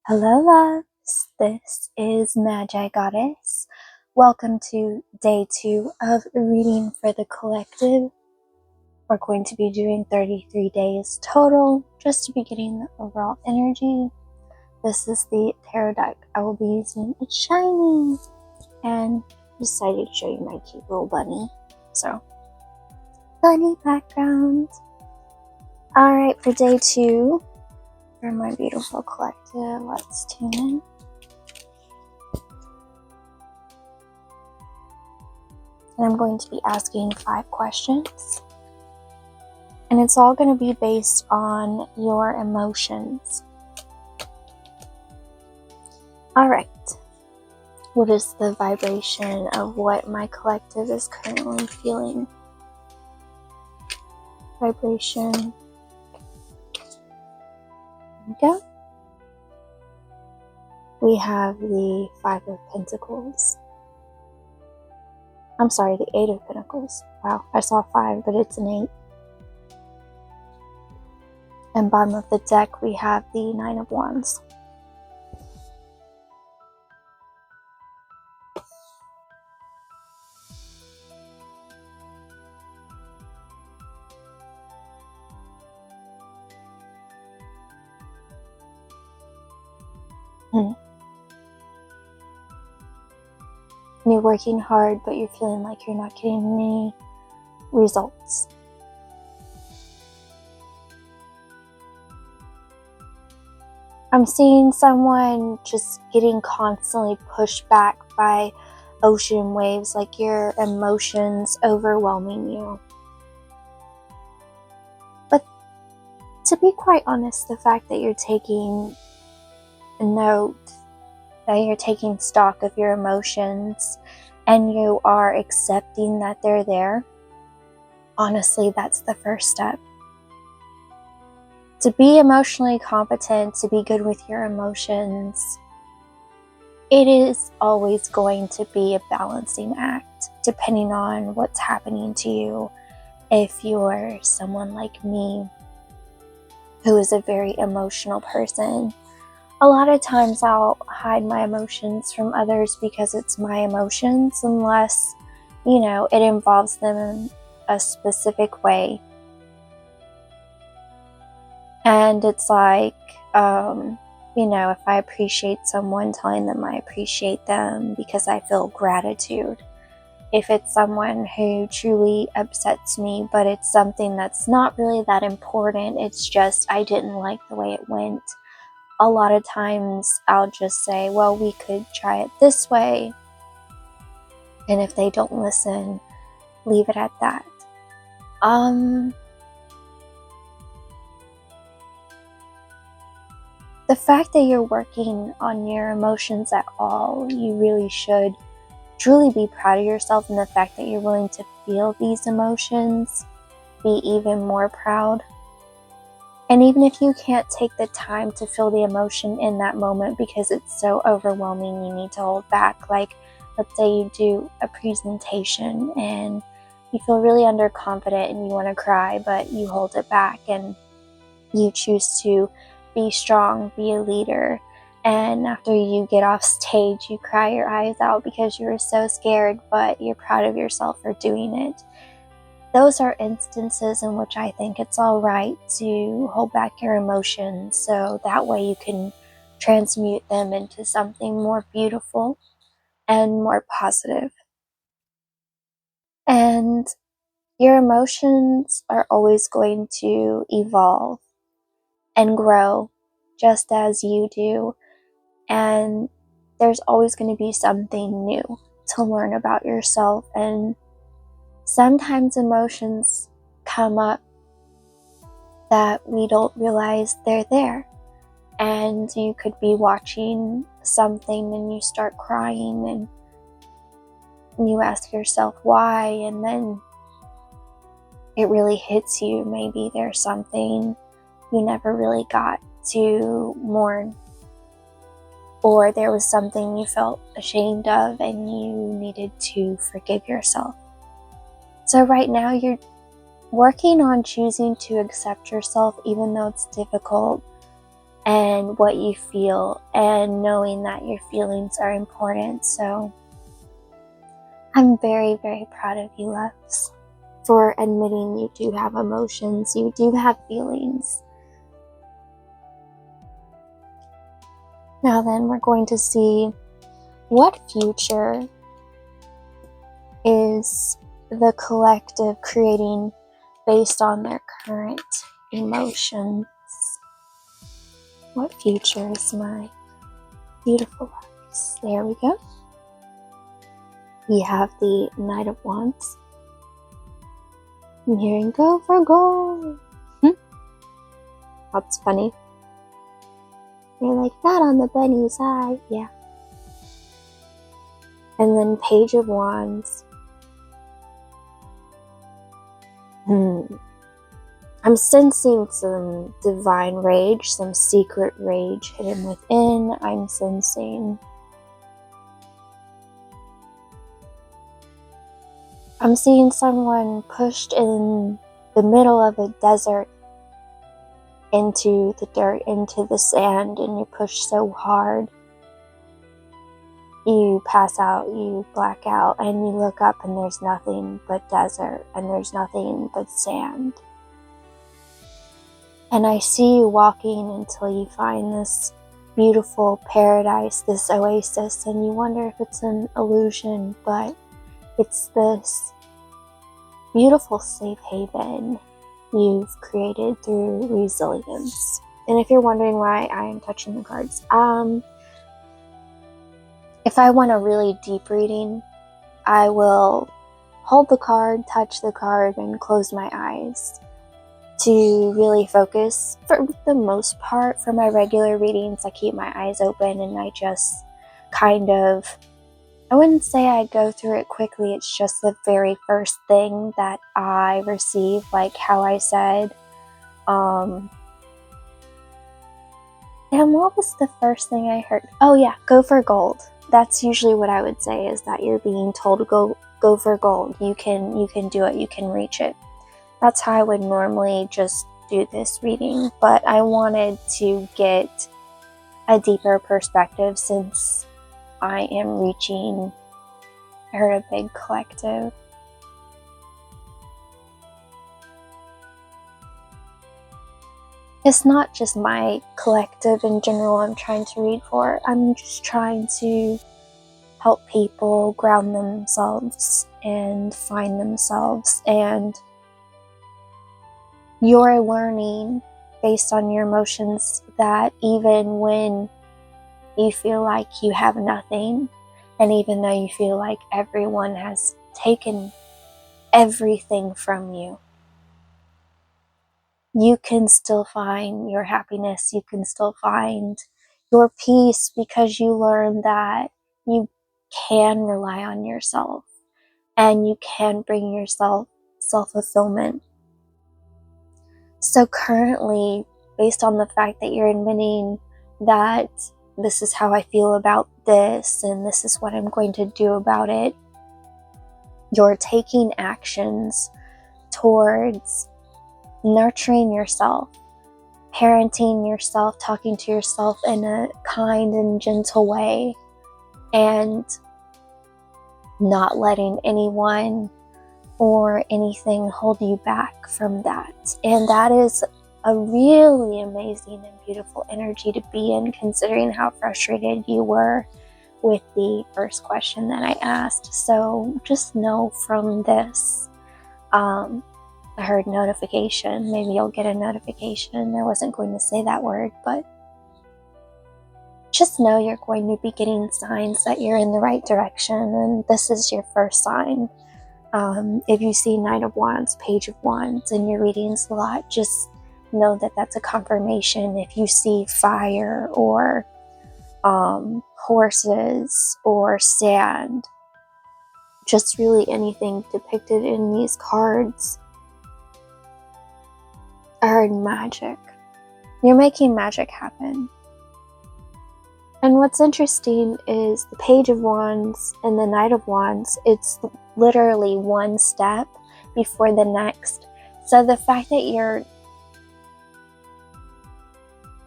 Hello loves, this is Magigoddess. Welcome to day 2 of reading for the collective. We're going to be doing 33 days total, just to be getting the overall energy. This is the tarot deck I will be using. It's shiny, and decided to show you my cute little bunny. So, bunny background. Alright, for day 2, for my beautiful collective, let's tune in. And I'm going to be asking 5 questions. And it's all going to be based on your emotions. Alright. What is the vibration of what my collective is currently feeling? Vibration. Go. We have the 5 of Pentacles. I'm sorry, the 8 of Pentacles. Wow, I saw 5, but it's an 8. And bottom of the deck, we have the 9 of Wands. You're working hard, but you're feeling like you're not getting any results. I'm seeing someone just getting constantly pushed back by ocean waves, like your emotions overwhelming you. But to be quite honest, the fact that you're taking a note, that you're taking stock of your emotions and you are accepting that they're there, honestly, that's the first step. To be emotionally competent, to be good with your emotions, it is always going to be a balancing act, depending on what's happening to you. If you're someone like me, who is a very emotional person, a lot of times I'll hide my emotions from others because it's my emotions, unless, it involves them in a specific way. And it's like, if I appreciate someone, telling them I appreciate them because I feel gratitude. If it's someone who truly upsets me, but it's something that's not really that important, it's just I didn't like the way it went. A lot of times I'll just say, well, we could try it this way. And if they don't listen, leave it at that. The fact that you're working on your emotions at all, you really should truly be proud of yourself, and the fact that you're willing to feel these emotions, be even more proud. And even if you can't take the time to feel the emotion in that moment because it's so overwhelming, you need to hold back. Like, let's say you do a presentation and you feel really underconfident and you want to cry, but you hold it back and you choose to be strong, be a leader. And after you get off stage, you cry your eyes out because you were so scared, but you're proud of yourself for doing it. Those are instances in which I think it's all right to hold back your emotions, so that way you can transmute them into something more beautiful and more positive. And your emotions are always going to evolve and grow just as you do. And there's always going to be something new to learn about yourself, and sometimes emotions come up that we don't realize they're there. And you could be watching something and you start crying and you ask yourself why, and then it really hits you. Maybe there's something you never really got to mourn, or there was something you felt ashamed of and you needed to forgive yourself. So right now you're working on choosing to accept yourself, even though it's difficult, and what you feel, and knowing that your feelings are important. So I'm very, very proud of you, loves, for admitting you do have emotions, you do have feelings. Now then, we're going to see what future is the collective creating based on their current emotions. What future is my beautiful loves? There we go. We have the Knight of Wands. I'm hearing go for gold. That's funny. You're like, not on the bunny's eye. Yeah. And then Page of Wands. I'm sensing some divine rage, some secret rage hidden within. I'm seeing someone pushed in the middle of a desert into the dirt, into the sand, and you push so hard. You pass out, you black out, and you look up and there's nothing but desert, and there's nothing but sand. And I see you walking until you find this beautiful paradise, this oasis, and you wonder if it's an illusion, but it's this beautiful safe haven you've created through resilience. And if you're wondering why I am touching the cards, if I want a really deep reading, I will hold the card, touch the card, and close my eyes to really focus. For the most part, for my regular readings, I keep my eyes open and I just kind of, I wouldn't say I go through it quickly, it's just the very first thing that I receive, like how I said, what was the first thing I heard? Oh yeah, go for gold. That's usually what I would say, is that you're being told to go for gold. You can do it, you can reach it. That's how I would normally just do this reading, but I wanted to get a deeper perspective since I am reaching, I heard a big collective. It's not just my collective in general I'm trying to read for. I'm just trying to help people ground themselves and find themselves. And you're learning based on your emotions that even when you feel like you have nothing, and even though you feel like everyone has taken everything from you, you can still find your happiness, you can still find your peace, because you learn that you can rely on yourself and you can bring yourself self-fulfillment. So currently, based on the fact that you're admitting that this is how I feel about this and this is what I'm going to do about it, you're taking actions towards nurturing yourself, parenting yourself, talking to yourself in a kind and gentle way, and not letting anyone or anything hold you back from that. And that is a really amazing and beautiful energy to be in, considering how frustrated you were with the first question that I asked. So just know from this, I heard notification. Maybe you'll get a notification. I wasn't going to say that word, but just know you're going to be getting signs that you're in the right direction, and this is your first sign. If you see Knight of Wands, Page of Wands in your readings a lot, just know that that's a confirmation. If you see fire or horses or sand, just really anything depicted in these cards, I heard magic. You're making magic happen. And what's interesting is the Page of Wands and the Knight of Wands, it's literally one step before the next. So the fact that you're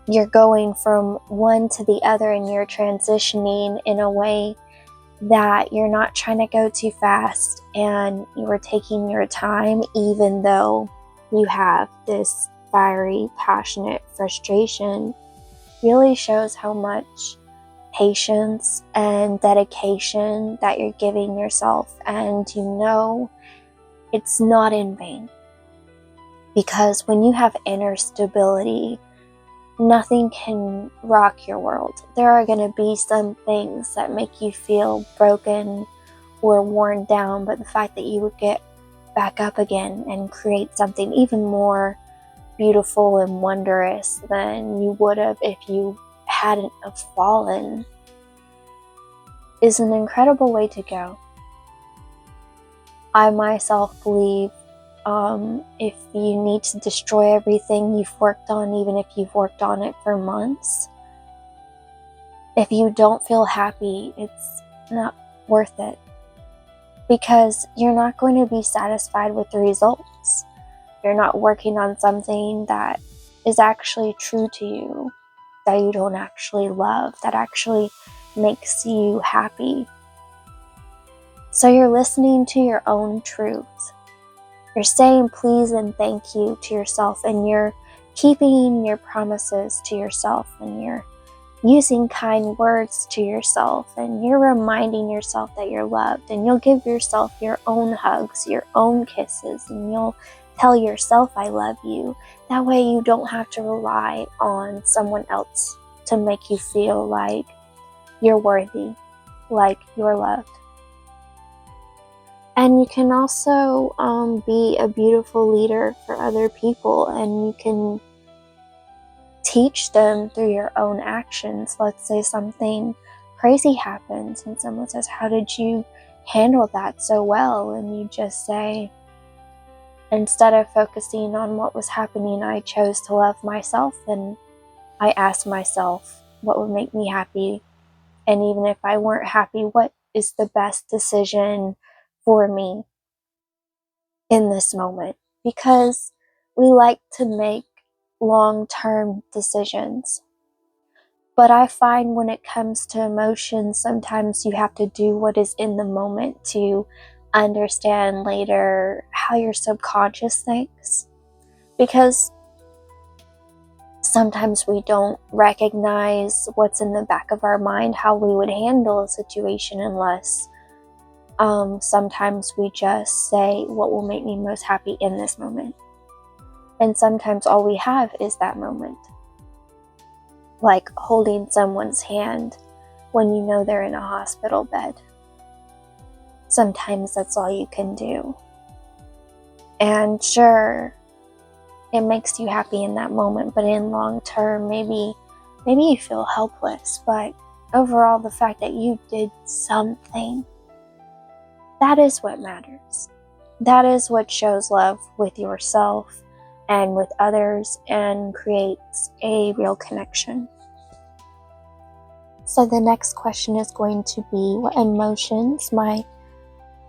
you're going from one to the other, and you're transitioning in a way that you're not trying to go too fast, and you're taking your time, even though you have this fiery, passionate frustration. Really shows how much patience and dedication that you're giving yourself, and you know it's not in vain. Because when you have inner stability, nothing can rock your world. There are going to be some things that make you feel broken or worn down, but the fact that you would get back up again and create something even more beautiful and wondrous than you would have if you hadn't have fallen is an incredible way to go. I myself believe if you need to destroy everything you've worked on, even if you've worked on it for months, if you don't feel happy, it's not worth it, because you're not going to be satisfied with the results. You're not working on something that is actually true to you, that you don't actually love, that actually makes you happy. So you're listening to your own truth. You're saying please and thank you to yourself, and you're keeping your promises to yourself, and you're using kind words to yourself, and you're reminding yourself that you're loved, and you'll give yourself your own hugs, your own kisses, and you'll tell yourself I love you. That way you don't have to rely on someone else to make you feel like you're worthy, like you're loved. And you can also be a beautiful leader for other people, and you can teach them through your own actions. Let's say something crazy happens and someone says, how did you handle that so well? And you just say, instead of focusing on what was happening, I chose to love myself, and I asked myself what would make me happy. And even if I weren't happy, what is the best decision for me in this moment? Because we like to make long-term decisions. But I find when it comes to emotions, sometimes you have to do what is in the moment to understand later how your subconscious thinks. Because sometimes we don't recognize what's in the back of our mind, how we would handle a situation, unless sometimes we just say what will make me most happy in this moment. And sometimes all we have is that moment. Like holding someone's hand when you know they're in a hospital bed. Sometimes that's all you can do. And sure, it makes you happy in that moment, but in long term, maybe you feel helpless. But overall, the fact that you did something, that is what matters. That is what shows love with yourself and with others, and creates a real connection. So the next question is going to be, what emotions my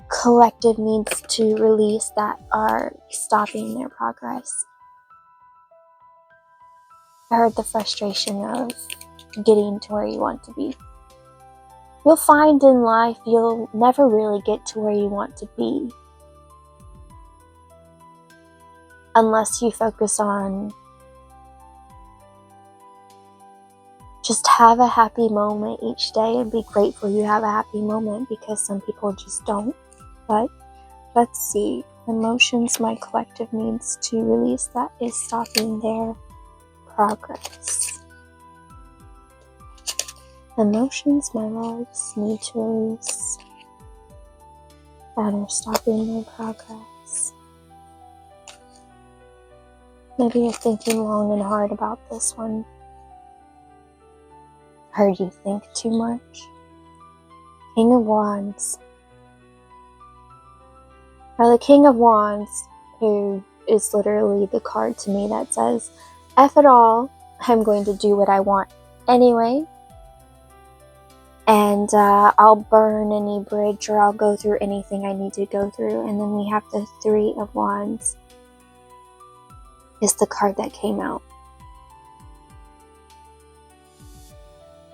collective needs to release that are stopping their progress? I heard the frustration of getting to where you want to be. You'll find in life you'll never really get to where you want to be unless you focus on just have a happy moment each day and be grateful you have a happy moment, because some people just don't. But let's see, emotions my collective needs to release that is stopping their progress. Emotions my loves need to release that are stopping their progress. Maybe you're thinking long and hard about this one. Heard you think too much. King of Wands. Now the King of Wands, who is literally the card to me that says, F it all, I'm going to do what I want anyway. And I'll burn any bridge, or I'll go through anything I need to go through. And then we have the Three of Wands. Is the card that came out.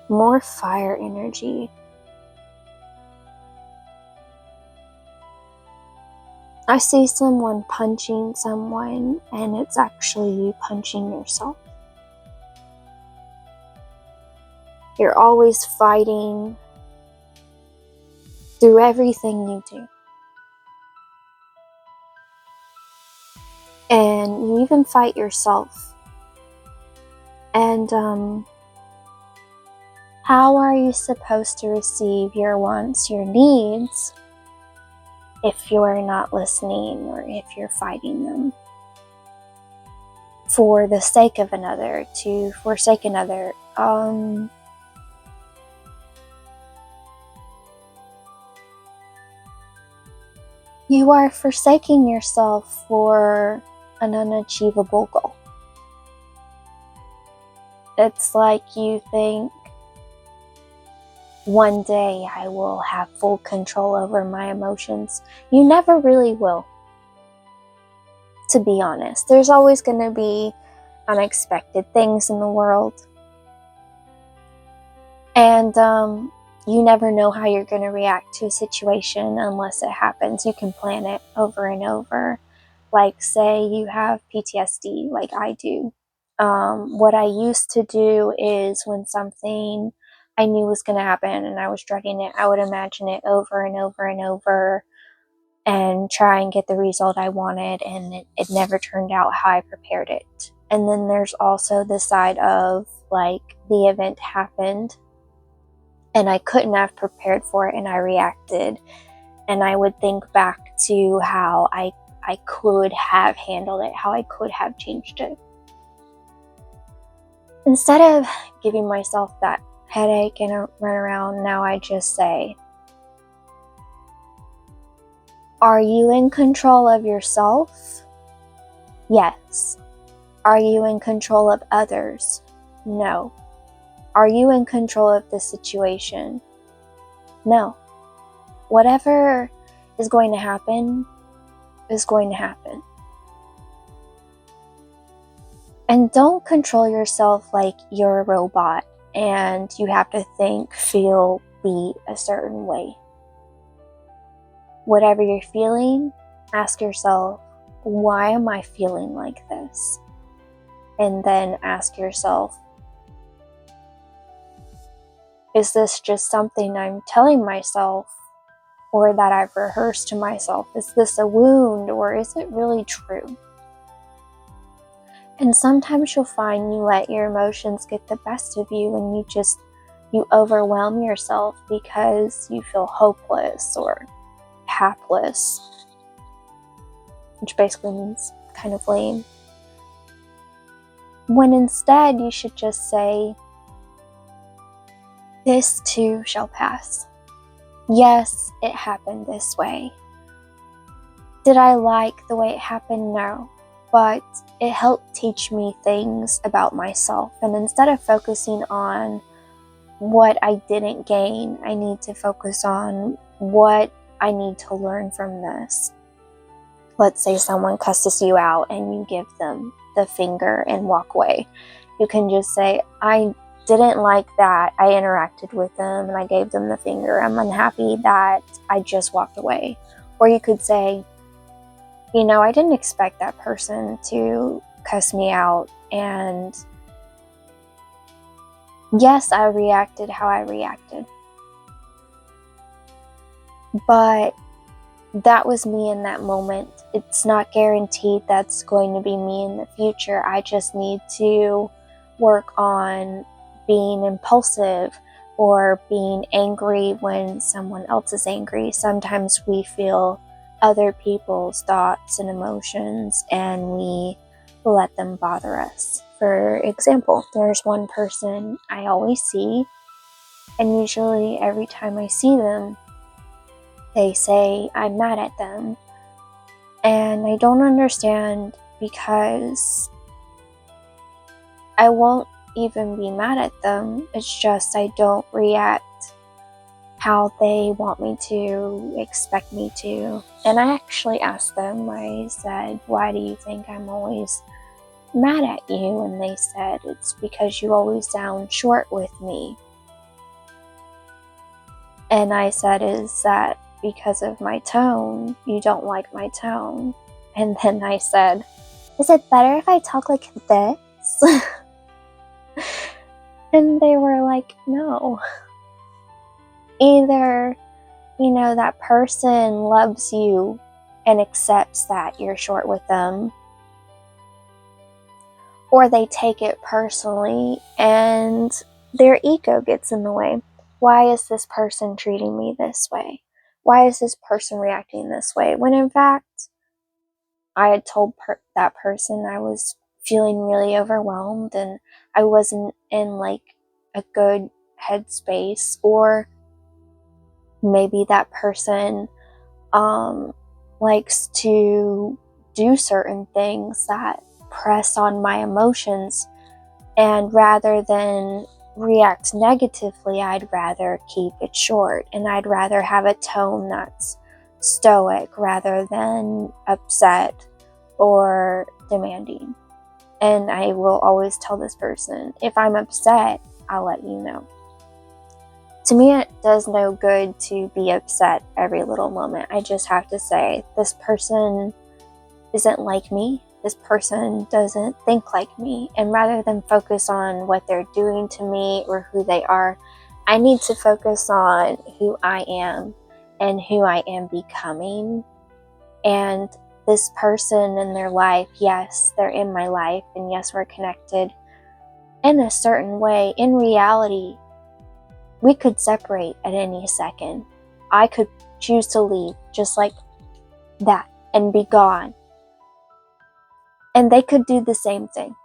more fire energy. I see someone punching someone, and it's actually you punching yourself. You're always fighting through everything you do. And you even fight yourself. And how are you supposed to receive your wants, your needs, if you're not listening or if you're fighting them for the sake of another, to forsake another? You are forsaking yourself for an unachievable goal. It's like you think, one day I will have full control over my emotions. You never really will, to be honest. There's always going to be unexpected things in the world. And you never know how you're going to react to a situation unless it happens. You can plan it over and over. Like, say you have PTSD, like I do. What I used to do is when something I knew was going to happen and I was dreading it, I would imagine it over and over and over and try and get the result I wanted, and it never turned out how I prepared it. And then there's also the side of, like, the event happened and I couldn't have prepared for it and I reacted, and I would think back to how I could have handled it, how I could have changed it. Instead of giving myself that headache and run around, now I just say, are you in control of yourself? Yes. Are you in control of others? No. Are you in control of the situation? No. Whatever is going to happen is going to happen. And don't control yourself like you're a robot and you have to think, feel, be a certain way. Whatever you're feeling, ask yourself, why am I feeling like this? And then ask yourself, is this just something I'm telling myself or that I've rehearsed to myself? Is this a wound or is it really true? And sometimes you'll find you let your emotions get the best of you and you overwhelm yourself because you feel hopeless or hapless, which basically means kind of lame. When instead you should just say, this too shall pass. Yes, it happened this way. Did I like the way it happened? No. But it helped teach me things about myself. And instead of focusing on what I didn't gain, I need to focus on what I need to learn from this. Let's say someone cusses you out and you give them the finger and walk away. You can just say, I didn't like that I interacted with them and I gave them the finger. I'm unhappy that I just walked away. Or you could say, I didn't expect that person to cuss me out, and yes, I reacted how I reacted. But that was me in that moment. It's not guaranteed that's going to be me in the future. I just need to work on being impulsive or being angry when someone else is angry. Sometimes we feel other people's thoughts and emotions and we let them bother us. For example, there's one person I always see, and usually every time I see them, they say I'm mad at them. And I don't understand, because I won't even be mad at them. It's just I don't react how they want me to, expect me to. And I actually asked them, I said, why do you think I'm always mad at you? And they said, it's because you always sound short with me. And I said, is that because of my tone? You don't like my tone? And then I said, is it better if I talk like this? And they were like, no. Either, that person loves you and accepts that you're short with them, or they take it personally and their ego gets in the way. Why is this person treating me this way? Why is this person reacting this way? When in fact, I had told that person I was feeling really overwhelmed and I wasn't in like a good headspace, or maybe that person likes to do certain things that press on my emotions, and rather than react negatively, I'd rather keep it short, and I'd rather have a tone that's stoic rather than upset or demanding. And I will always tell this person, if I'm upset, I'll let you know. To me, it does no good to be upset every little moment. I just have to say, this person isn't like me. This person doesn't think like me. And rather than focus on what they're doing to me or who they are, I need to focus on who I am and who I am becoming. And this person in their life, yes, they're in my life, and yes, we're connected in a certain way. In reality, we could separate at any second. I could choose to leave just like that and be gone. And they could do the same thing.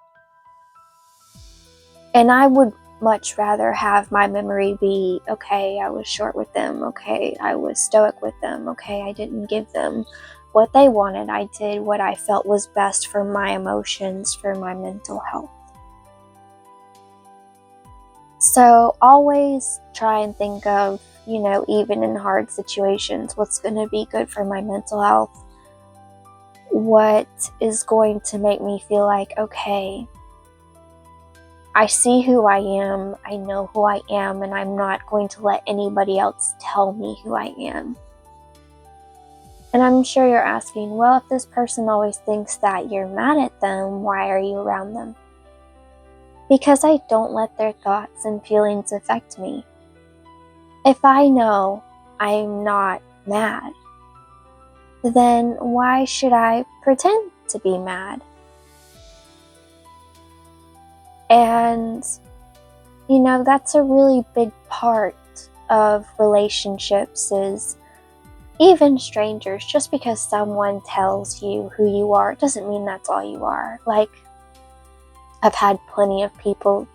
And I would much rather have my memory be, okay, I was short with them. Okay, I was stoic with them. Okay, I didn't give them what they wanted. I did what I felt was best for my emotions, for my mental health. So always try and think of, even in hard situations, what's going to be good for my mental health. What is going to make me feel like, okay, I see who I am, I know who I am, and I'm not going to let anybody else tell me who I am. And I'm sure you're asking, well, if this person always thinks that you're mad at them, why are you around them? Because I don't let their thoughts and feelings affect me. If I know I'm not mad, then why should I pretend to be mad? And, that's a really big part of relationships, is even strangers. Just because someone tells you who you are doesn't mean that's all you are. Like, I've had plenty of people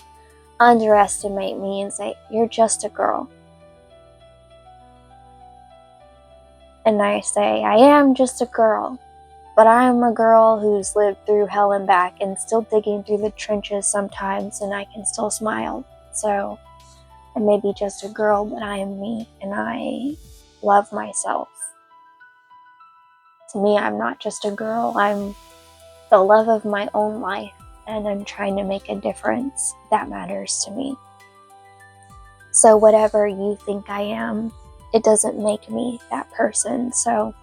underestimate me and say, you're just a girl. And I say, I am just a girl, but I am a girl who's lived through hell and back and still digging through the trenches sometimes, and I can still smile. So I may be just a girl, but I am me, and I love myself. To me, I'm not just a girl, I'm the love of my own life, and I'm trying to make a difference. That matters to me. So whatever you think I am, it doesn't make me that person. So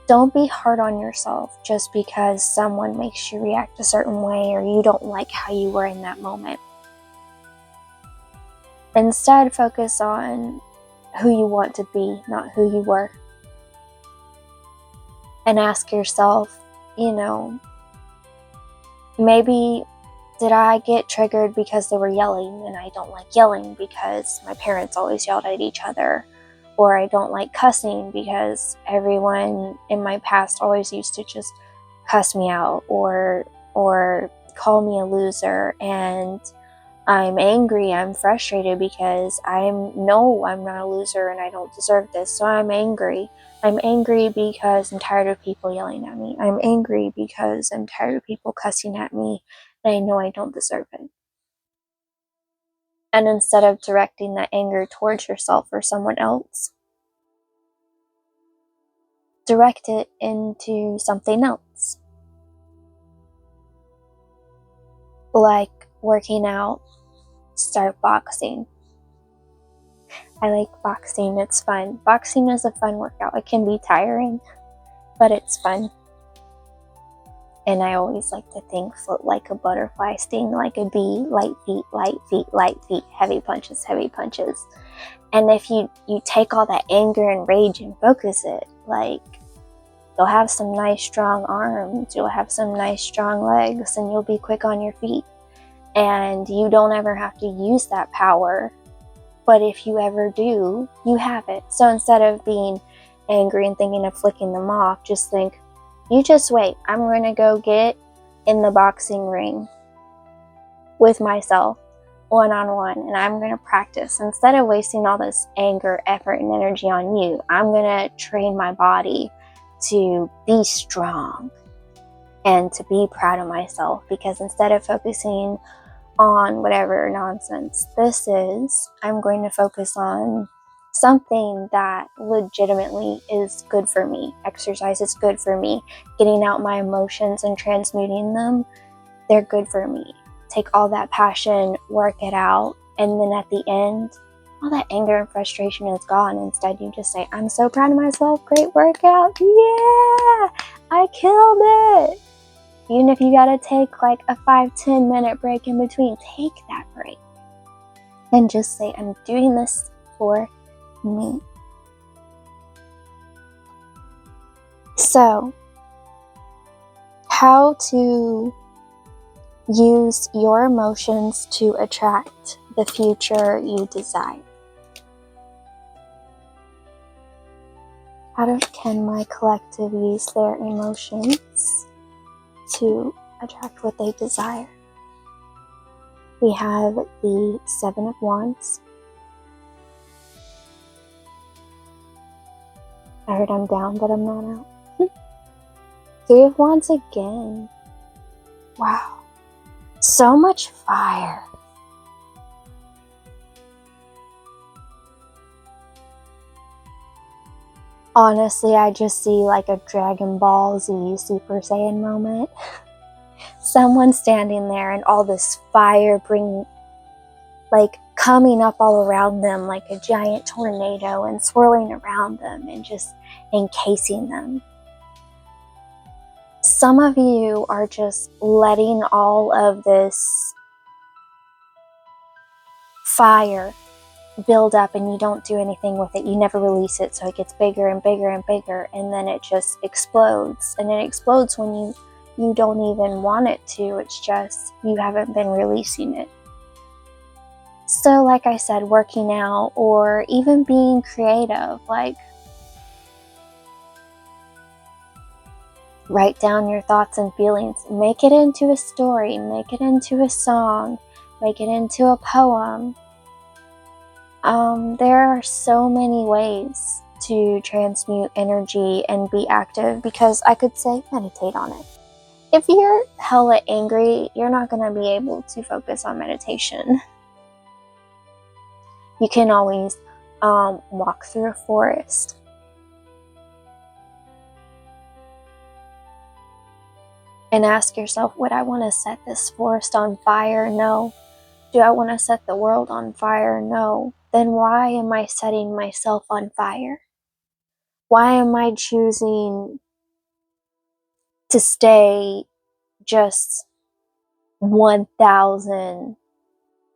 don't be hard on yourself just because someone makes you react a certain way or you don't like how you were in that moment. Instead, focus on who you want to be, not who you were. And ask yourself, maybe did I get triggered because they were yelling, and I don't like yelling because my parents always yelled at each other, or I don't like cussing because everyone in my past always used to just cuss me out or call me a loser, and I'm angry, I'm frustrated because I'm not a loser and I don't deserve this, so I'm angry. I'm angry because I'm tired of people yelling at me. I'm angry because I'm tired of people cussing at me and I know I don't deserve it. And instead of directing that anger towards yourself or someone else, direct it into something else. Like working out, start boxing. I like boxing. It's fun. Boxing is a fun workout. It can be tiring, but it's fun. And I always like to think float like a butterfly, sting like a bee, light feet, light feet, light feet, heavy punches, heavy punches. And if you take all that anger and rage and focus it, like, you'll have some nice strong arms, you'll have some nice strong legs, and you'll be quick on your feet. And you don't ever have to use that power. But if you ever do, you have it. So instead of being angry and thinking of flicking them off, just think, you just wait. I'm going to go get in the boxing ring with myself, one-on-one, and I'm going to practice. Instead of wasting all this anger, effort, and energy on you, I'm going to train my body to be strong and to be proud of myself. Because instead of focusing on whatever nonsense this is, I'm going to focus on something that legitimately is good for me. Exercise is good for me. Getting out my emotions and transmuting them, they're good for me. Take all that passion, work it out, and then at the end, all that anger and frustration is gone. Instead, you just say, I'm so proud of myself, great workout, yeah, I killed it. Even if you gotta take like a 5-10 minute break in between, take that break. And just say, I'm doing this for me. So, how to use your emotions to attract the future you desire. How can my collective use their emotions to attract what they desire? We have the 7 of Wands. I heard I'm down, but I'm not out. 3 of Wands again. Wow. So much fire. Honestly, I just see like a Dragon Ball Z Super Saiyan moment. Someone standing there and all this fire coming up all around them like a giant tornado and swirling around them and just encasing them. Some of you are just letting all of this fire build up and you don't do anything with it. You never release it, so it gets bigger and bigger and bigger, and then it just explodes. And it explodes when you don't even want it to. It's just you haven't been releasing it. So like I said, working out or even being creative, like write down your thoughts and feelings, make it into a story, make it into a song, make it into a poem. There are so many ways to transmute energy and be active, because I could say meditate on it. If you're hella angry, you're not going to be able to focus on meditation. You can always walk through a forest. And ask yourself, would I want to set this forest on fire? No. Do I want to set the world on fire? No. Then why am I setting myself on fire? Why am I choosing to stay just 1,000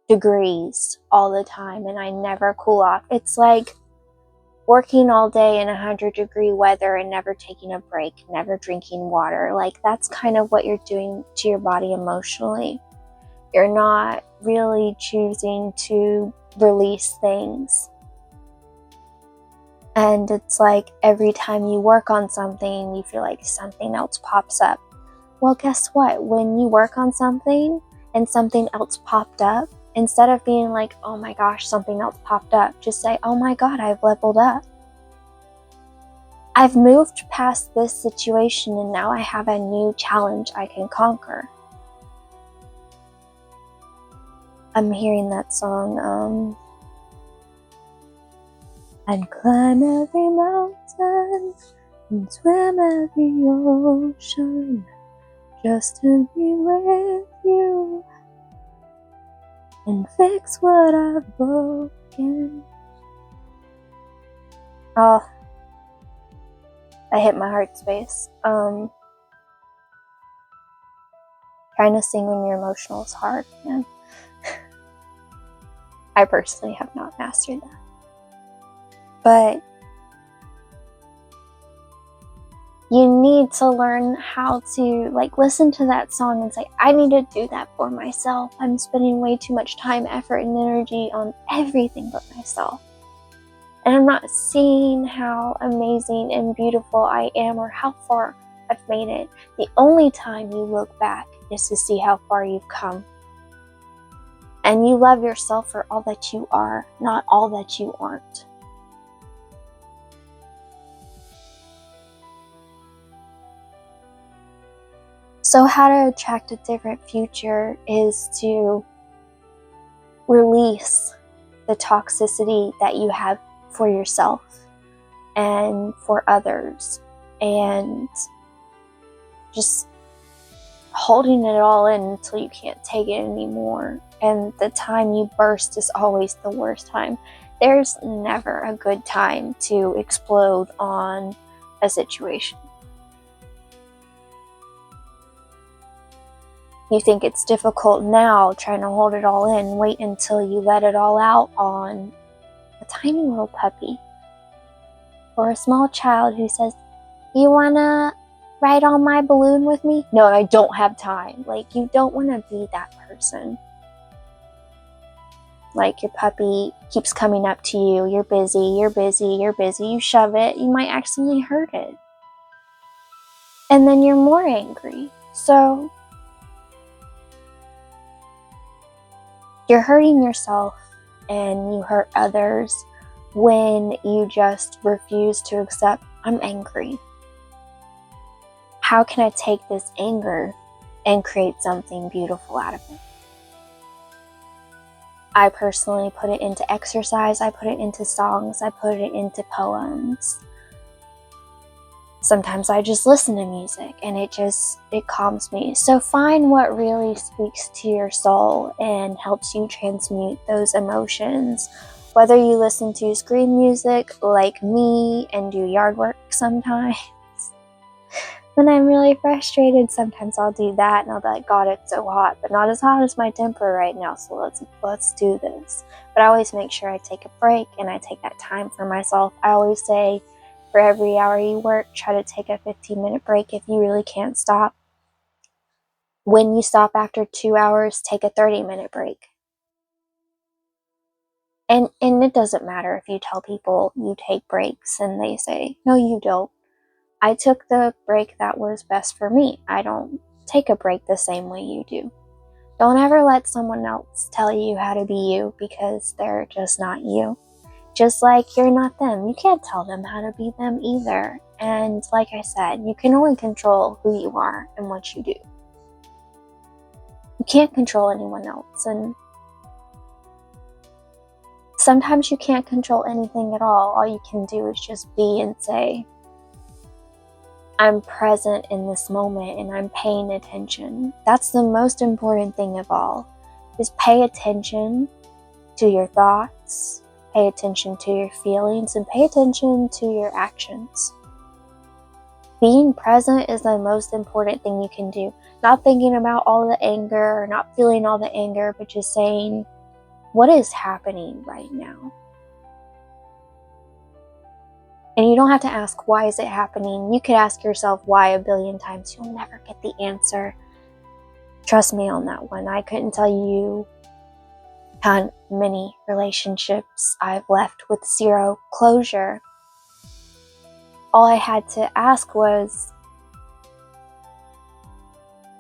degrees all the time and I never cool off? It's like working all day in 100-degree weather and never taking a break, never drinking water. Like, that's kind of what you're doing to your body emotionally. You're not really choosing to release things. And it's like every time you work on something, you feel like something else pops up. Well, guess what? When you work on something and something else popped up, instead of being like, oh my gosh, something else popped up, just say, oh my God, I've leveled up. I've moved past this situation and now I have a new challenge I can conquer. I'm hearing that song, I'd climb every mountain and swim every ocean just to be with you and fix what I've broken. Oh, that hit my heart space. Trying to sing when you're emotional is hard, man. I personally have not mastered that. But you need to learn how to listen to that song and say, I need to do that for myself. I'm spending way too much time, effort, and energy on everything but myself. And I'm not seeing how amazing and beautiful I am or how far I've made it. The only time you look back is to see how far you've come. And you love yourself for all that you are, not all that you aren't. So how to attract a different future is to release the toxicity that you have for yourself and for others, and just holding it all in until you can't take it anymore. And the time you burst is always the worst time. There's never a good time to explode on a situation. You think it's difficult now, trying to hold it all in. Wait until you let it all out on a tiny little puppy or a small child who says, you wanna ride on my balloon with me? No, I don't have time. You don't want to be that person. Your puppy keeps coming up to you. You're busy, you're busy, you're busy. You shove it, you might accidentally hurt it. And then you're more angry. So you're hurting yourself and you hurt others when you just refuse to accept, I'm angry. How can I take this anger and create something beautiful out of it? I personally put it into exercise, I put it into songs, I put it into poems. Sometimes I just listen to music and it calms me. So find what really speaks to your soul and helps you transmute those emotions. Whether you listen to scream music like me and do yard work sometimes. When I'm really frustrated, sometimes I'll do that and I'll be like, God, it's so hot, but not as hot as my temper right now, so let's do this. But I always make sure I take a break and I take that time for myself. I always say, for every hour you work, try to take a 15-minute break if you really can't stop. When you stop after 2 hours, take a 30-minute break. And it doesn't matter if you tell people you take breaks and they say, no, you don't. I took the break that was best for me. I don't take a break the same way you do. Don't ever let someone else tell you how to be you, because they're just not you. Just like you're not them. You can't tell them how to be them either. And like I said, you can only control who you are and what you do. You can't control anyone else. And sometimes you can't control anything at all. All you can do is just be and say, I'm present in this moment and I'm paying attention. That's the most important thing of all, is pay attention to your thoughts, pay attention to your feelings, and pay attention to your actions. Being present is the most important thing you can do. Not thinking about all the anger, or not feeling all the anger, but just saying, what is happening right now? And you don't have to ask, why is it happening? You could ask yourself why a billion times. You'll never get the answer. Trust me on that one. I couldn't tell you how many relationships I've left with zero closure. All I had to ask was,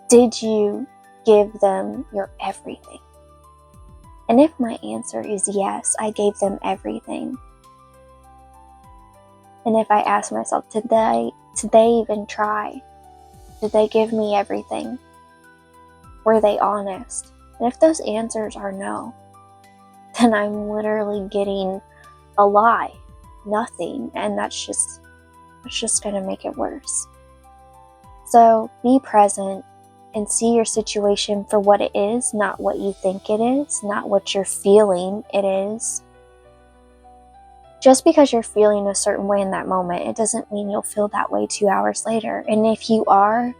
did you give them your everything? And if my answer is yes, I gave them everything. And if I ask myself, did they even try? Did they give me everything? Were they honest? And if those answers are no, then I'm literally getting a lie, nothing, and that's just going to make it worse. So be present and see your situation for what it is, not what you think it is, not what you're feeling it is. Just because you're feeling a certain way in that moment, it doesn't mean you'll feel that way 2 hours later. And if you are,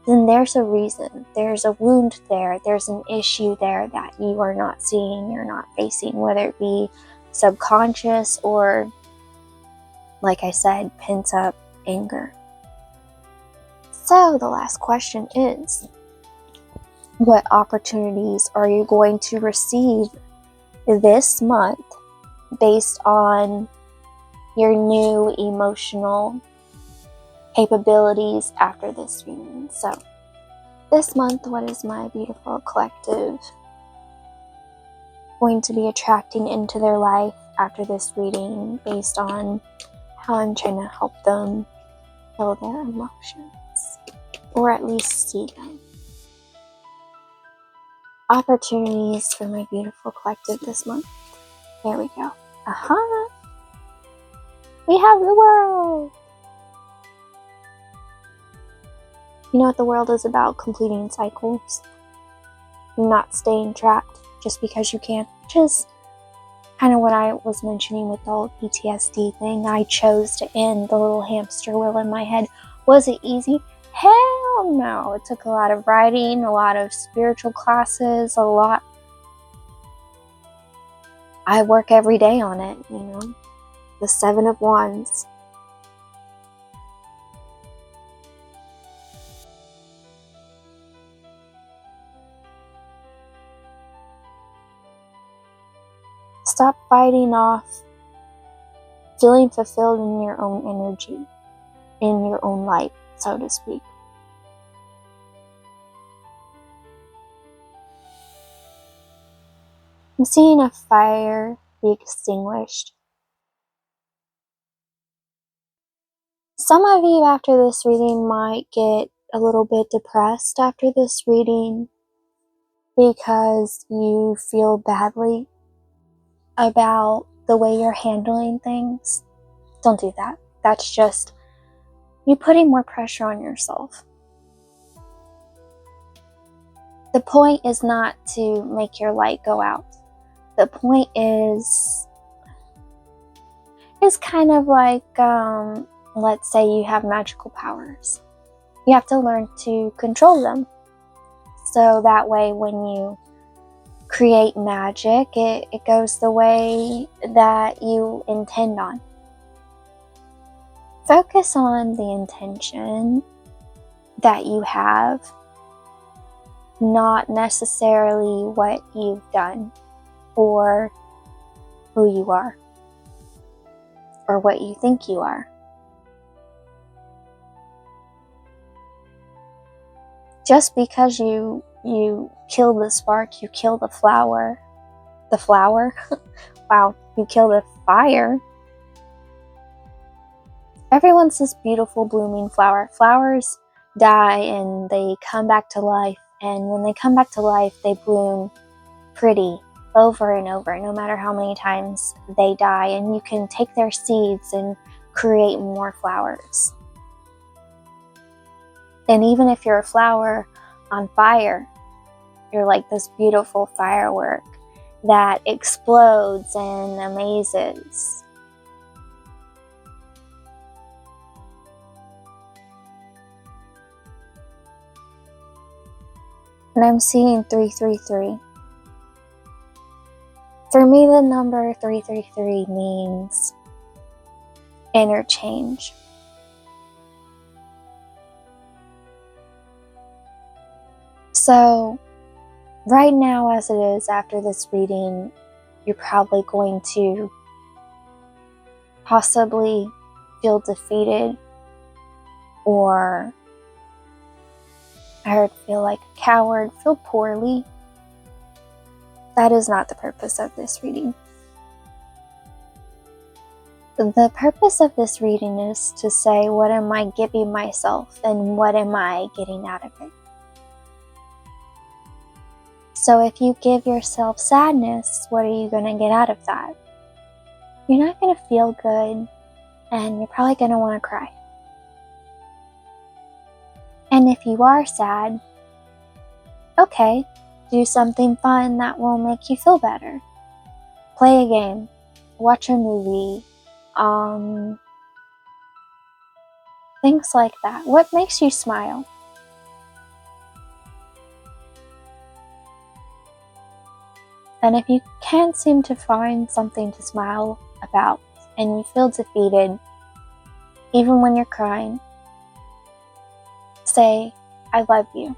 then there's a reason. There's a wound there. There's an issue there that you are not seeing, you're not facing, whether it be subconscious or, like I said, pent up anger. So the last question is, what opportunities are you going to receive this month based on your new emotional capabilities after this reading? So this month, what is my beautiful collective going to be attracting into their life after this reading based on how I'm trying to help them feel their emotions, or at least see them? Opportunities for my beautiful collective this month. There we go. Aha! We have the world! You know what the world is about? Completing cycles. Not staying trapped just because you can. Which is kind of what I was mentioning with the whole PTSD thing. I chose to end the little hamster wheel in my head. Was it easy? Hell no. It took a lot of writing, a lot of spiritual classes, I work every day on it, you know. The 7 of Wands. Stop fighting off feeling fulfilled in your own energy, in your own light, so to speak. I'm seeing a fire be extinguished. Some of you after this reading might get a little bit depressed after this reading because you feel badly about the way you're handling things. Don't do that. That's just you putting more pressure on yourself. The point is not to make your light go out. The point is kind of like, let's say you have magical powers. You have to learn to control them. So that way when you create magic, it goes the way that you intend on. Focus on the intention that you have, not necessarily what you've done or who you are or what you think you are. Just because you kill the spark, you kill the flower. The flower? Wow, you kill the fire. Everyone's this beautiful blooming flower. Flowers die and they come back to life. And when they come back to life, they bloom pretty over and over, no matter how many times they die. And you can take their seeds and create more flowers. And even if you're a flower on fire, you're like this beautiful firework that explodes and amazes. And I'm seeing 333. For me, the number 333 means interchange. So, right now as it is after this reading, you're probably going to possibly feel defeated, or I heard feel like a coward, feel poorly. That is not the purpose of this reading. The purpose of this reading is to say, what am I giving myself and what am I getting out of it? So if you give yourself sadness, what are you going to get out of that? You're not going to feel good, and you're probably going to want to cry. And if you are sad, okay, do something fun that will make you feel better. Play a game. watch a movie, things like that. What makes you smile? And if you can't seem to find something to smile about and you feel defeated, even when you're crying, say, I love you,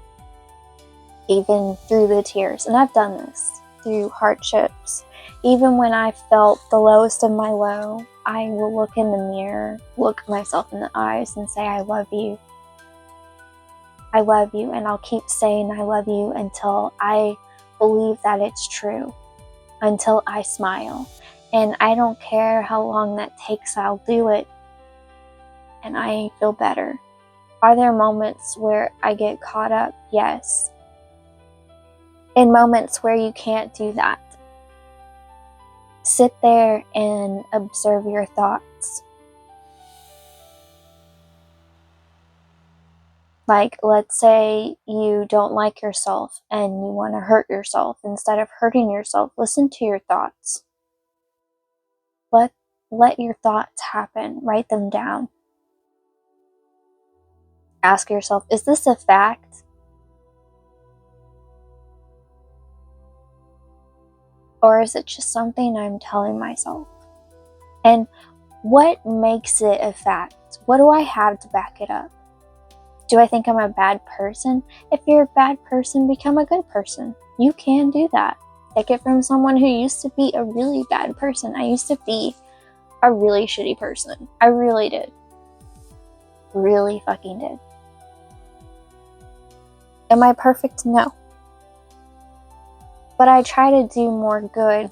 even through the tears. And I've done this through hardships. Even when I felt the lowest of my low, I will look in the mirror, look myself in the eyes and say, I love you. I love you. And I'll keep saying I love you until I believe that it's true, until I smile. And I don't care how long that takes, I'll do it. And I feel better. Are there moments where I get caught up? Yes. In moments where you can't do that, sit there and observe your thoughts. Like, let's say you don't like yourself and you want to hurt yourself. Instead of hurting yourself, listen to your thoughts. Let your thoughts happen. Write them down. Ask yourself, is this a fact? Or is it just something I'm telling myself? And what makes it a fact? What do I have to back it up? Do I think I'm a bad person? If you're a bad person, become a good person. You can do that. Take it from someone who used to be a really bad person. I used to be a really shitty person. I really did. Really fucking did. Am I perfect? No. But I try to do more good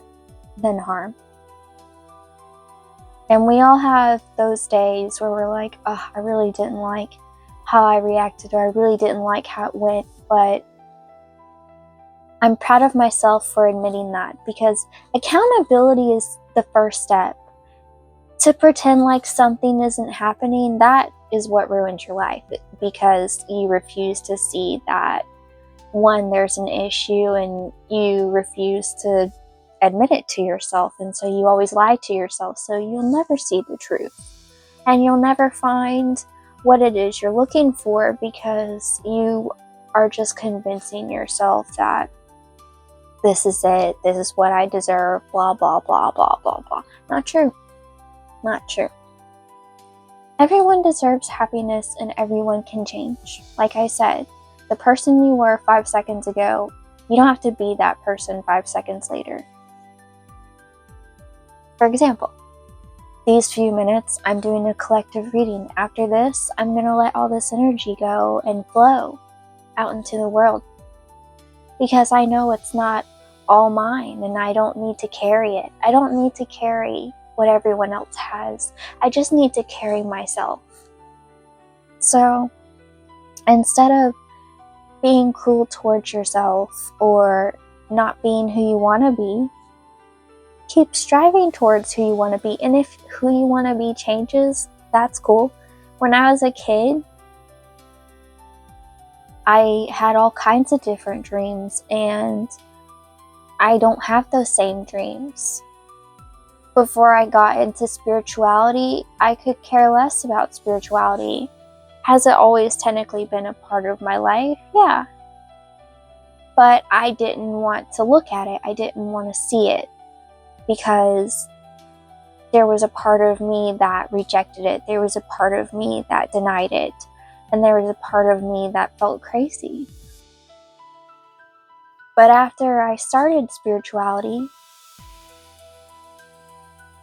than harm. And we all have those days where we're like, oh, I really didn't like how I reacted, or I really didn't like how it went, but I'm proud of myself for admitting that, because accountability is the first step. To pretend like something isn't happening, that is what ruins your life, because you refuse to see that, one, there's an issue and you refuse to admit it to yourself, and so you always lie to yourself, so you'll never see the truth and you'll never find what it is you're looking for, because you are just convincing yourself that this is it, this is what I deserve, blah blah blah blah blah blah. Not true. Not true. Everyone deserves happiness and everyone can change. Like I said, the person you were 5 seconds ago, you don't have to be that person 5 seconds later. For example, these few minutes, I'm doing a collective reading. After this, I'm going to let all this energy go and flow out into the world, because I know it's not all mine and I don't need to carry it. I don't need to carry what everyone else has. I just need to carry myself. So instead of being cruel towards yourself or not being who you want to be, keep striving towards who you want to be. And if who you want to be changes, that's cool. When I was a kid, I had all kinds of different dreams, and I don't have those same dreams. Before I got into spirituality, I could care less about spirituality. Has it always technically been a part of my life? Yeah. But I didn't want to look at it. I didn't want to see it, because there was a part of me that rejected it. There was a part of me that denied it. And there was a part of me that felt crazy. But after I started spirituality,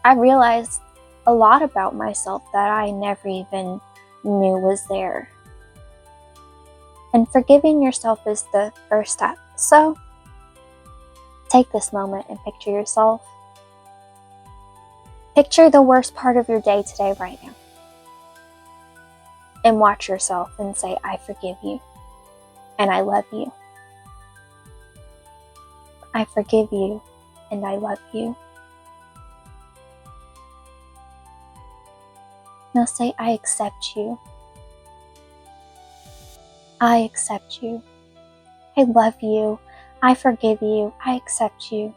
I realized a lot about myself that I never even knew was there. And forgiving yourself is the first step. So, take this moment and picture yourself. Picture the worst part of your day today right now. And watch yourself and say, I forgive you. And I love you. I forgive you. And I love you. Now say, I accept you. I accept you. I love you. I forgive you. I accept you.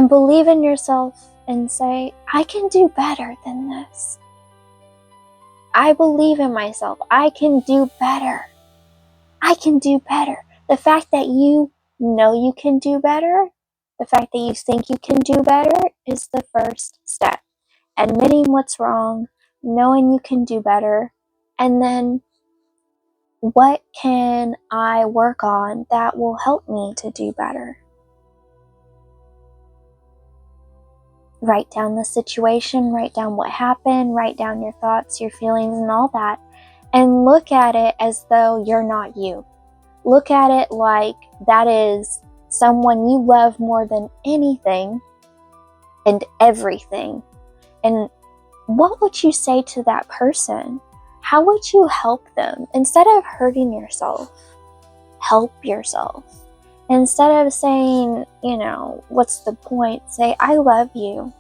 And believe in yourself and say, I can do better than this. I believe in myself. I can do better. I can do better. The fact that you know you can do better, the fact that you think you can do better is the first step. Admitting what's wrong, knowing you can do better, and then what can I work on that will help me to do better? Write down the situation, write down what happened, write down your thoughts, your feelings, and all that. And look at it as though you're not you. Look at it like that is someone you love more than anything and everything. And what would you say to that person? How would you help them? Instead of hurting yourself, help yourself. Instead of saying, what's the point? Say, I love you.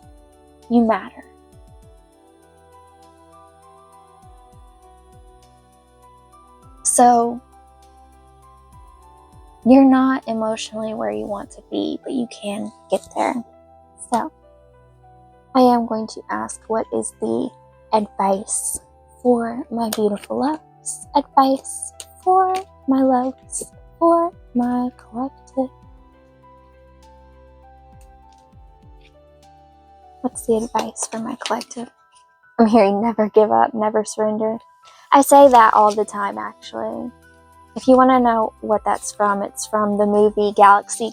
You matter. So, you're not emotionally where you want to be, but you can get there. So, I am going to ask, what is the advice for my beautiful loves? Advice for my loves, for my collective. What's the advice for my collective? I'm hearing never give up, never surrender. I say that all the time, actually. If you want to know what that's from, it's from the movie Galaxy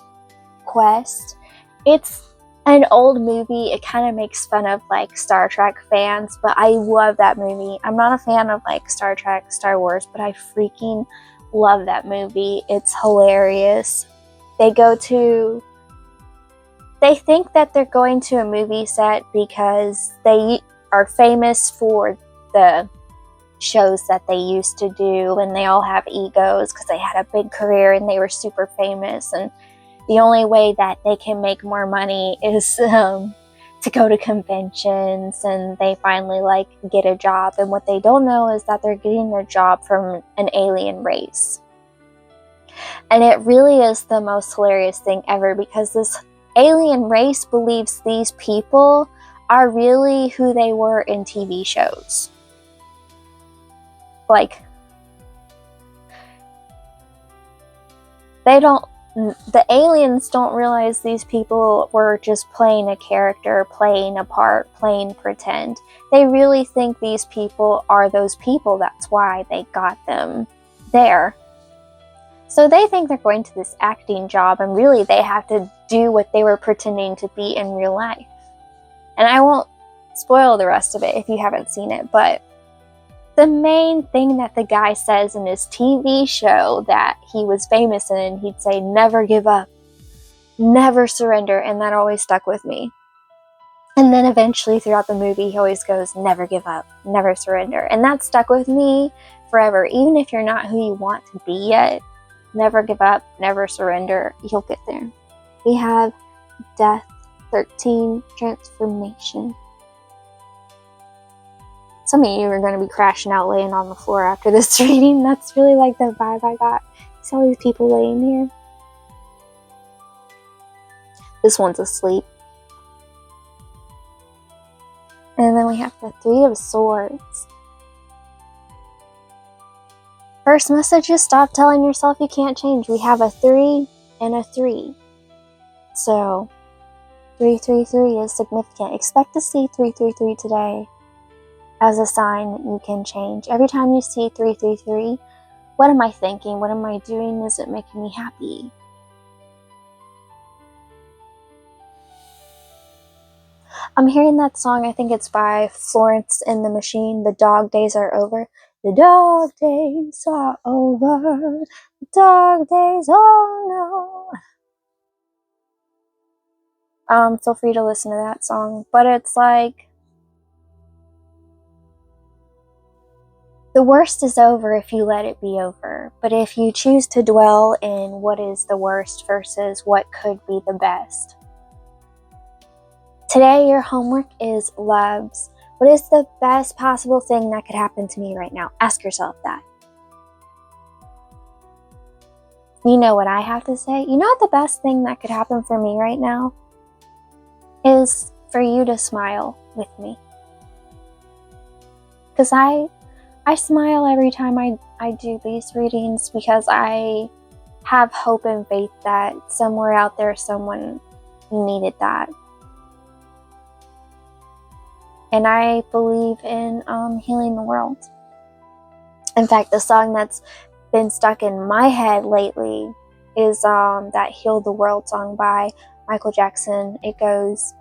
Quest. It's an old movie. It kind of makes fun of Star Trek fans, but I love that movie. I'm not a fan of Star Trek, Star Wars, but I freaking love that movie. It's hilarious. They think that they're going to a movie set because they are famous for the shows that they used to do, and they all have egos because they had a big career and they were super famous, and the only way that they can make more money is to go to conventions, and they finally get a job. And what they don't know is that they're getting their job from an alien race. And it really is the most hilarious thing ever, because this alien race believes these people are really who they were in TV shows. The aliens don't realize these people were just playing a character, playing a part, playing pretend. They really think these people are those people. That's why they got them there. So they think they're going to this acting job, and really they have to do what they were pretending to be in real life. And I won't spoil the rest of it if you haven't seen it, but the main thing that the guy says in his TV show that he was famous in, he'd say, never give up, never surrender, and that always stuck with me. And then eventually throughout the movie, he always goes, never give up, never surrender. And that stuck with me forever. Even if you're not who you want to be yet, never give up, never surrender, you'll get there. We have Death 13, Transformation. Some of you are going to be crashing out laying on the floor after this reading. That's really the vibe I got. See all these people laying here? This one's asleep. And then we have the Three of Swords. First message is stop telling yourself you can't change. We have a 3 and a 3. So, 333 is significant. Expect to see 333 today as a sign that you can change. Every time you see 333, what am I thinking? What am I doing? Is it making me happy? I'm hearing that song, I think it's by Florence and the Machine, The Dog Days Are Over. The dog days are over. The dog days, oh no. Feel free to listen to that song. But it's the worst is over if you let it be over. But if you choose to dwell in what is the worst versus what could be the best. Today, your homework is loves. What is the best possible thing that could happen to me right now? Ask yourself that. You know what I have to say? You know what the best thing that could happen for me right now? is for you to smile with me. Because I smile every time I do these readings, because I have hope and faith that somewhere out there someone needed that. And I believe in healing the world. In fact, the song that's been stuck in my head lately is that Heal the World song by Michael Jackson. It goes,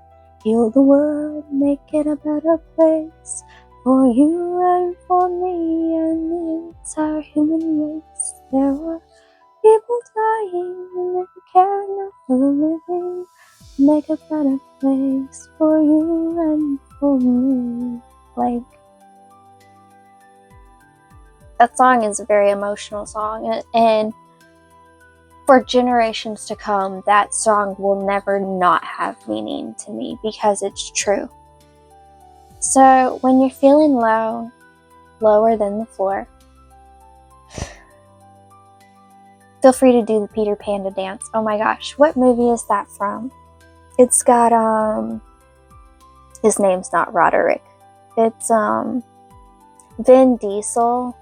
heal the world, make it a better place for you and for me and the entire human race. There are people dying and they care enough for the living. Make a better place for you and for me. Like, that song is a very emotional song, and for generations to come, that song will never not have meaning to me, because it's true. So when you're feeling low, lower than the floor, feel free to do the Peter Panda dance. Oh my gosh, what movie is that from? It's got, his name's not Roderick. It's, Vin Diesel.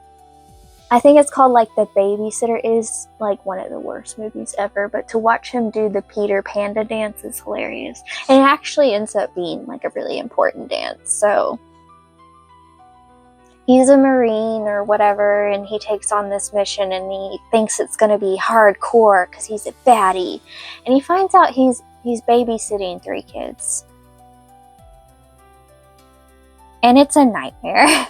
I think it's called, like, The Babysitter. It is, like, one of the worst movies ever, but to watch him do the Peter Panda dance is hilarious. And it actually ends up being, like, a really important dance. So he's a Marine or whatever, and he takes on this mission, and he thinks it's going to be hardcore because he's a baddie. And he finds out he's babysitting 3 kids. And it's a nightmare.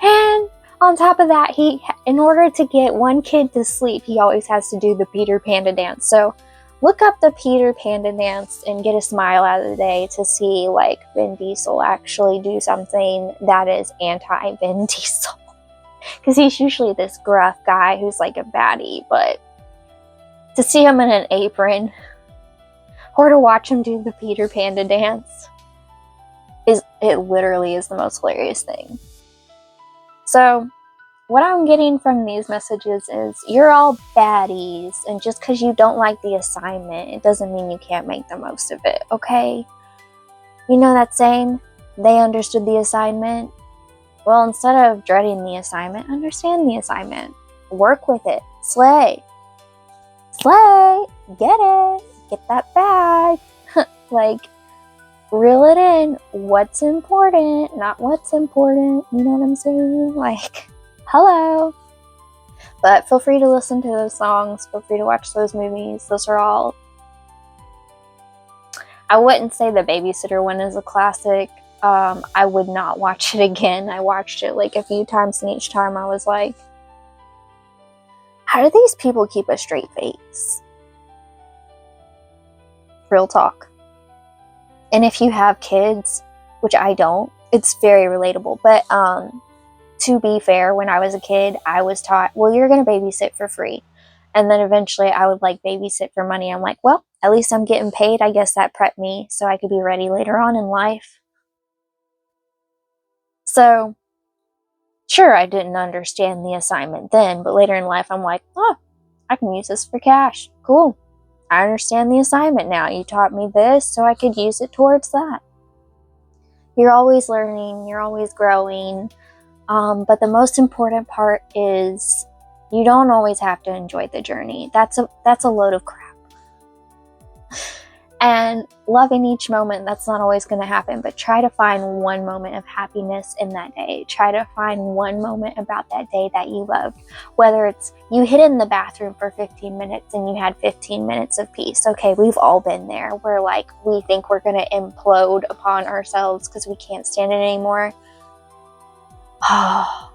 And on top of that, in order to get one kid to sleep, he always has to do the Peter Panda dance. So look up the Peter Panda dance and get a smile out of the day to see, like, Vin Diesel actually do something that is anti-Vin Diesel. Because he's usually this gruff guy who's like a baddie, but to see him in an apron or to watch him do the Peter Panda dance, it literally is the most hilarious thing. So what I'm getting from these messages is you're all baddies, and just because you don't like the assignment, it doesn't mean you can't make the most of it, okay? You know that saying, they understood the assignment? Well, instead of dreading the assignment, understand the assignment. Work with it. Slay. Slay! Get it! Get that bag! Like, reel it in. What's important, not what's important. You know what I'm saying? Like, hello. But feel free to listen to those songs. Feel free to watch those movies. Those are all... I wouldn't say the Babysitter one is a classic. I would not watch it again. I watched it like a few times, and each time I was like, how do these people keep a straight face? Real talk. And if you have kids, which I don't, it's very relatable. But to be fair, when I was a kid, I was taught, well, you're going to babysit for free. And then eventually I would like babysit for money. I'm like, well, at least I'm getting paid. I guess that prepped me so I could be ready later on in life. So, sure, I didn't understand the assignment then, but later in life I'm like, oh, I can use this for cash. Cool. I understand the assignment now. You taught me this, so I could use it towards that. You're always learning. You're always growing. But the most important part is you don't always have to enjoy the journey. That's a load of crap. And loving each moment, that's not always going to happen, but try to find one moment of happiness in that day. Try to find one moment about that day that you loved. Whether it's you hid in the bathroom for 15 minutes and you had 15 minutes of peace. Okay, we've all been there. We're like, we think we're going to implode upon ourselves because we can't stand it anymore. Oh.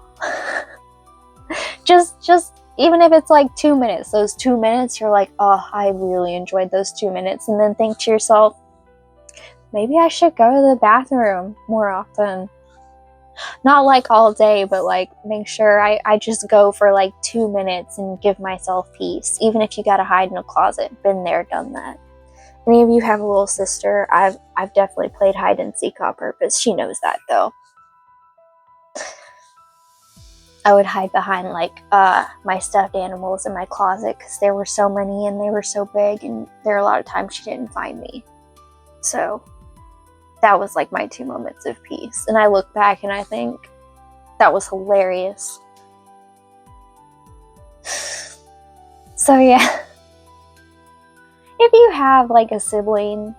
just even if it's like 2 minutes, those 2 minutes, you're like, oh, I really enjoyed those 2 minutes. And then think to yourself, maybe I should go to the bathroom more often. Not like all day, but like make sure I just go for like 2 minutes and give myself peace. Even if you gotta hide in a closet. Been there, done that. Any of you have a little sister? I've definitely played hide and seek on purpose. She knows that though. I would hide behind like my stuffed animals in my closet because there were so many and they were so big, and there were a lot of times she didn't find me. So that was like my 2 moments of peace. And I look back and I think that was hilarious. So yeah, if you have like a sibling,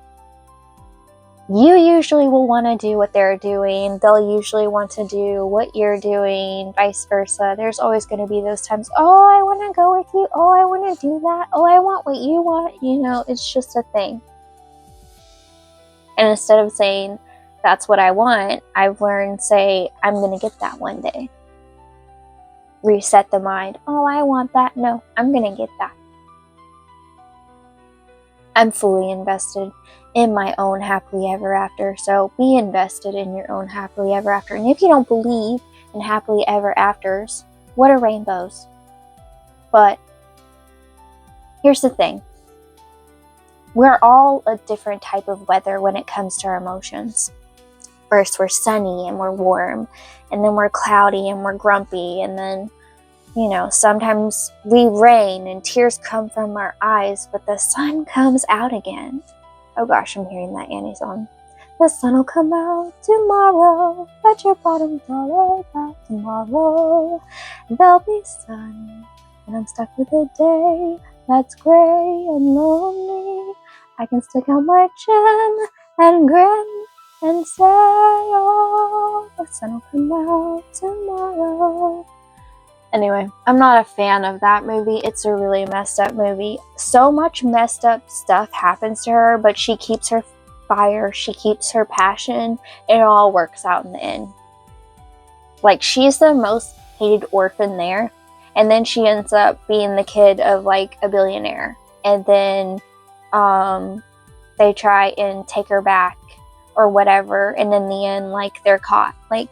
you usually will want to do what they're doing. They'll usually want to do what you're doing, vice versa. There's always going to be those times, oh, I want to go with you. Oh, I want to do that. Oh, I want what you want. You know, it's just a thing. And instead of saying, that's what I want, I've learned, say, I'm going to get that one day. Reset the mind. Oh, I want that. No, I'm going to get that. I'm fully invested in my own happily ever after. So be invested in your own happily ever after. And if you don't believe in happily ever afters, what are rainbows? But here's the thing. We're all a different type of weather when it comes to our emotions. First, we're sunny and we're warm. And then we're cloudy and we're grumpy. And then, you know, sometimes we rain and tears come from our eyes, but the sun comes out again. Oh gosh, I'm hearing that Annie song. The sun will come out tomorrow. Bet your bottom dollar that tomorrow there'll be sun. And I'm stuck with a day that's gray and lonely. I can stick out my chin and grin and say, oh, the sun will come out tomorrow. Anyway, I'm not a fan of that movie. It's a really messed up movie. So much messed up stuff happens to her, but she keeps her fire, she keeps her passion, and it all works out in the end. Like, she's the most hated orphan there, and then she ends up being the kid of, like, a billionaire. And then, they try and take her back, or whatever, and in the end, like, they're caught. Like,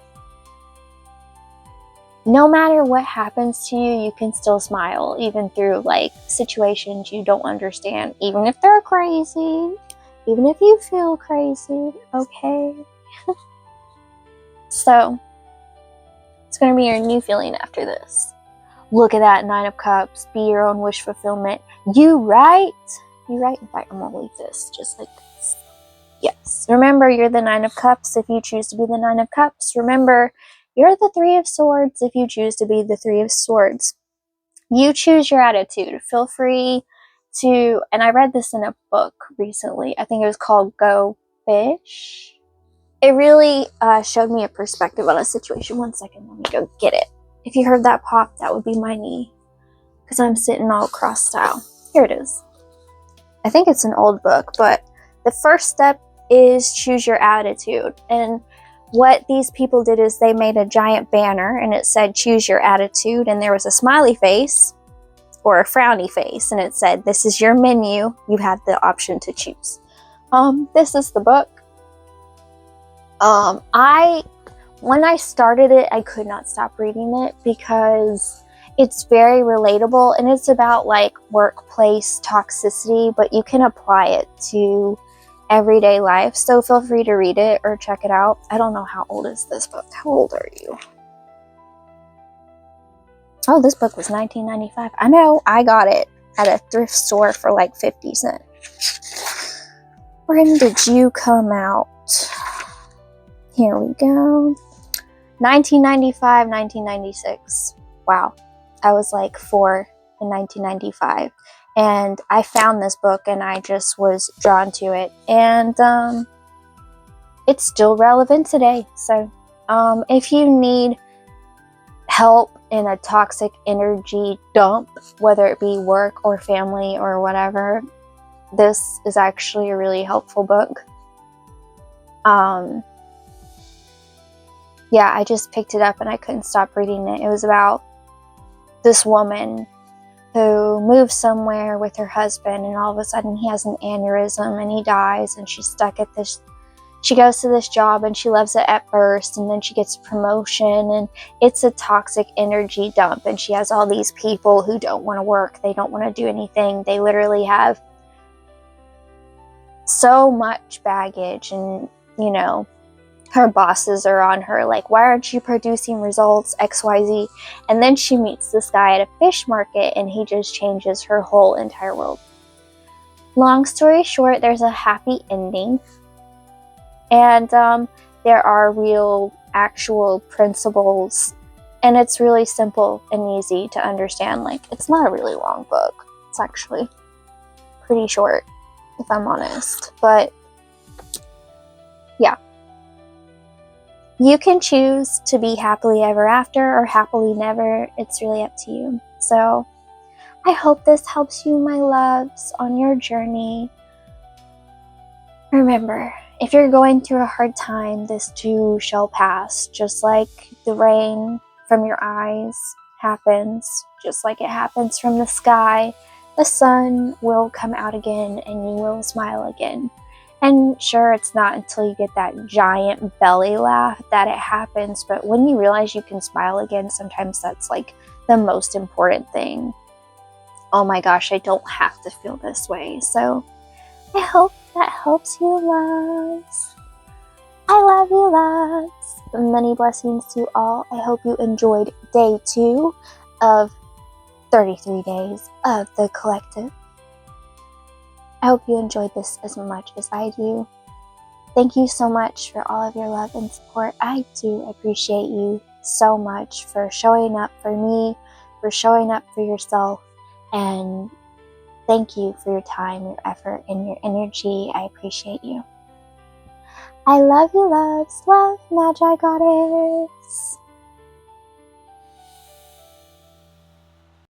no matter what happens to you, you can still smile, even through, like, situations you don't understand, even if they're crazy, even if you feel crazy, okay? So, it's going to be your new feeling after this. Look at that 9 of Cups, be your own wish fulfillment. You right? You right? In fact, I'm going to leave this just like this. Yes. Remember, you're the 9 of Cups if you choose to be the 9 of Cups. Remember, you're the 3 of Swords if you choose to be the 3 of Swords. You choose your attitude. Feel free to, and I read this in a book recently. I think it was called Go Fish. It really showed me a perspective on a situation. One second, let me go get it. If you heard that pop, that would be my knee, because I'm sitting all cross style. Here it is. I think it's an old book, but the first step is choose your attitude. And what these people did is they made a giant banner and it said, choose your attitude. And there was a smiley face or a frowny face. And it said, this is your menu. You have the option to choose. This is the book. When I started it, I could not stop reading it because it's very relatable and it's about like workplace toxicity, but you can apply it to everyday life. So feel free to read it or check it out. I don't know, how old is this book? How old are you? Oh, this book was $19.95. I know, I got it at a thrift store for like 50 cents. When did you come out? Here we go. 1995, 1996. Wow. I was like 4 in 1995. And I found this book and I just was drawn to it. And it's still relevant today. So if you need help in a toxic energy dump, whether it be work or family or whatever, this is actually a really helpful book. Yeah, I just picked it up and I couldn't stop reading it. It was about this woman who moves somewhere with her husband, and all of a sudden he has an aneurysm and he dies, and she's stuck at this, she goes to this job and she loves it at first, and then she gets a promotion, and it's a toxic energy dump, and she has all these people who don't want to work, they don't want to do anything, they literally have so much baggage, and you know, her bosses are on her like, why aren't you producing results, XYZ? And then she meets this guy at a fish market and he just changes her whole entire world. Long story short, there's a happy ending. And there are real, actual principles, and it's really simple and easy to understand. Like, it's not a really long book. It's actually pretty short, if I'm honest. But yeah. You can choose to be happily ever after or happily never. It's really up to you. So I hope this helps you, my loves, on your journey. Remember, if you're going through a hard time, this too shall pass. Just like the rain from your eyes happens, just like it happens from the sky, the sun will come out again and you will smile again. And sure, it's not until you get that giant belly laugh that it happens, but when you realize you can smile again, sometimes that's like the most important thing. Oh my gosh, I don't have to feel this way. So I hope that helps you, loves. I love you, loves. Many blessings to you all. I hope you enjoyed day 2 of 33 days of the collective. I hope you enjoyed this as much as I do. Thank you so much for all of your love and support. I do appreciate you so much for showing up for me, for showing up for yourself, and thank you for your time, your effort, and your energy. I appreciate you. I love you, loves. Love, Magigoddess.